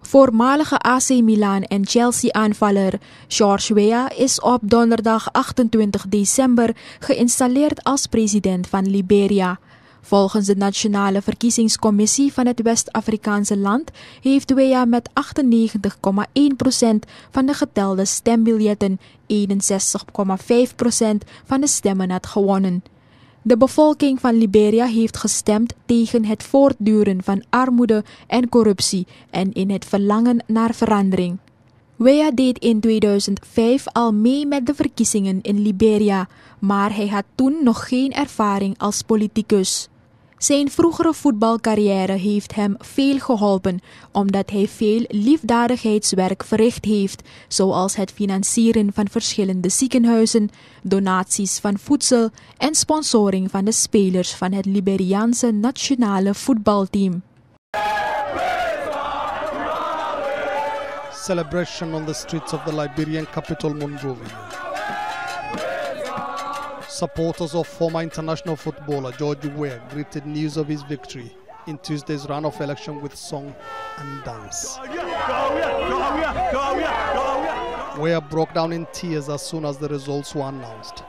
Voormalige AC Milan en Chelsea-aanvaller George Weah is op donderdag 28 december geïnstalleerd als president van Liberia. Volgens de Nationale Verkiezingscommissie van het West-Afrikaanse land heeft Weah met 98,1% van de getelde stembiljetten 61,5% van de stemmen had gewonnen. De bevolking van Liberia heeft gestemd tegen het voortduren van armoede en corruptie en in het verlangen naar verandering. Weah deed in 2005 al mee met de verkiezingen in Liberia, maar hij had toen nog geen ervaring als politicus. Zijn vroegere voetbalcarrière heeft hem veel geholpen, omdat hij veel liefdadigheidswerk verricht heeft, zoals het financieren van verschillende ziekenhuizen, donaties van voedsel en sponsoring van de spelers van het Liberiaanse nationale voetbalteam. Celebration on the streets of the Liberian capital Monrovia. Supporters of former international footballer George Weah greeted news of his victory in Tuesday's runoff election with song and dance. Weah broke down in tears as soon as the results were announced.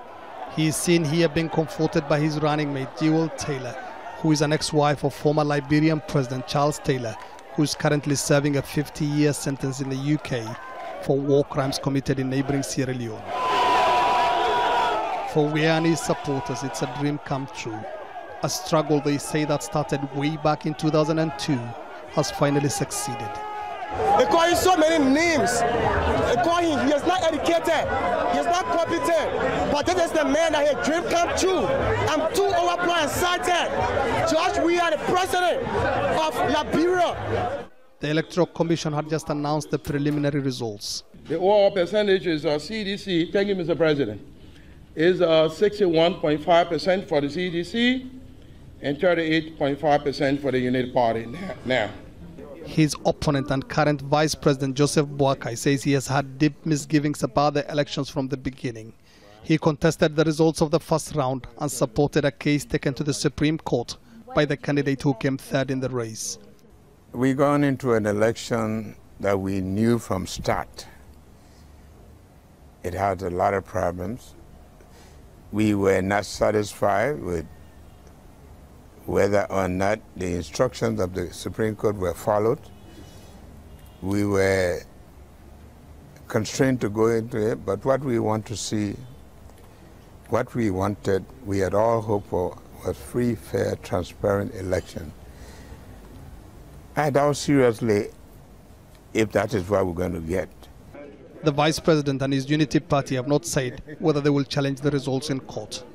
He is seen here being comforted by his running mate Jewel Taylor, who is an ex-wife of former Liberian President Charles Taylor, who is currently serving a 50-year sentence in the UK for war crimes committed in neighboring Sierra Leone. For Weah and his supporters, it's a dream come true. A struggle they say that started way back in 2002 has finally succeeded. They call him so many names. They call him, he is not educated, he is not competent, but this is the man that his dream come true. I'm too overpowered and excited. George Weah, the president of Liberia. The Electoral Commission had just announced the preliminary results. The overall percentage is CDC, thank you, Mr. President, is 61.5% for the CDC and 38.5% for the United Party now. His opponent and current Vice President Joseph Waakhond says he has had deep misgivings about the elections from the beginning. He contested the results of the first round and supported a case taken to the Supreme Court by the candidate who came third in the race. We're going into an election that we knew from start. It had a lot of problems. We were not satisfied with whether or not the instructions of the Supreme Court were followed. We were constrained to go into it, but what we want to see, what we wanted, we had all hoped for, was free, fair, transparent election. I doubt seriously if that is what we're going to get. The Vice President and his Unity Party have not said whether they will challenge the results in court.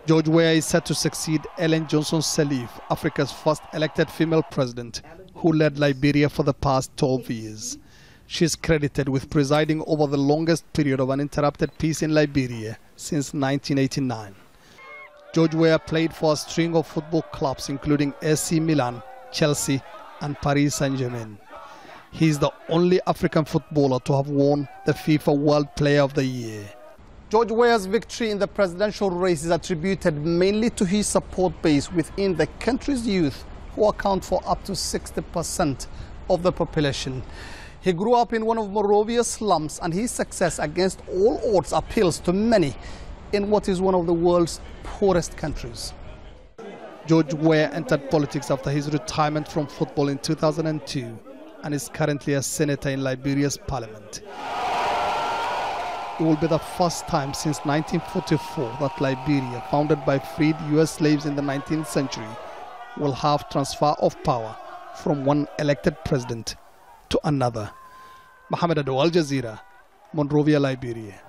George Weah is set to succeed Ellen Johnson Sirleaf, Africa's first elected female president, who led Liberia for the past 12 years. She is credited with presiding over the longest period of uninterrupted peace in Liberia since 1989. George Weah played for a string of football clubs including AC Milan, Chelsea and Paris Saint-Germain. He is the only African footballer to have won the FIFA World Player of the Year. George Weah's victory in the presidential race is attributed mainly to his support base within the country's youth, who account for up to 60% of the population. He grew up in one of Monrovia's slums, and his success against all odds appeals to many in what is one of the world's poorest countries. George Weah entered politics after his retirement from football in 2002 and is currently a senator in Liberia's parliament. It will be the first time since 1944 that Liberia, founded by freed U.S. slaves in the 19th century, will have transfer of power from one elected president to another. Mohamed Ado, Al Jazeera, Monrovia, Liberia.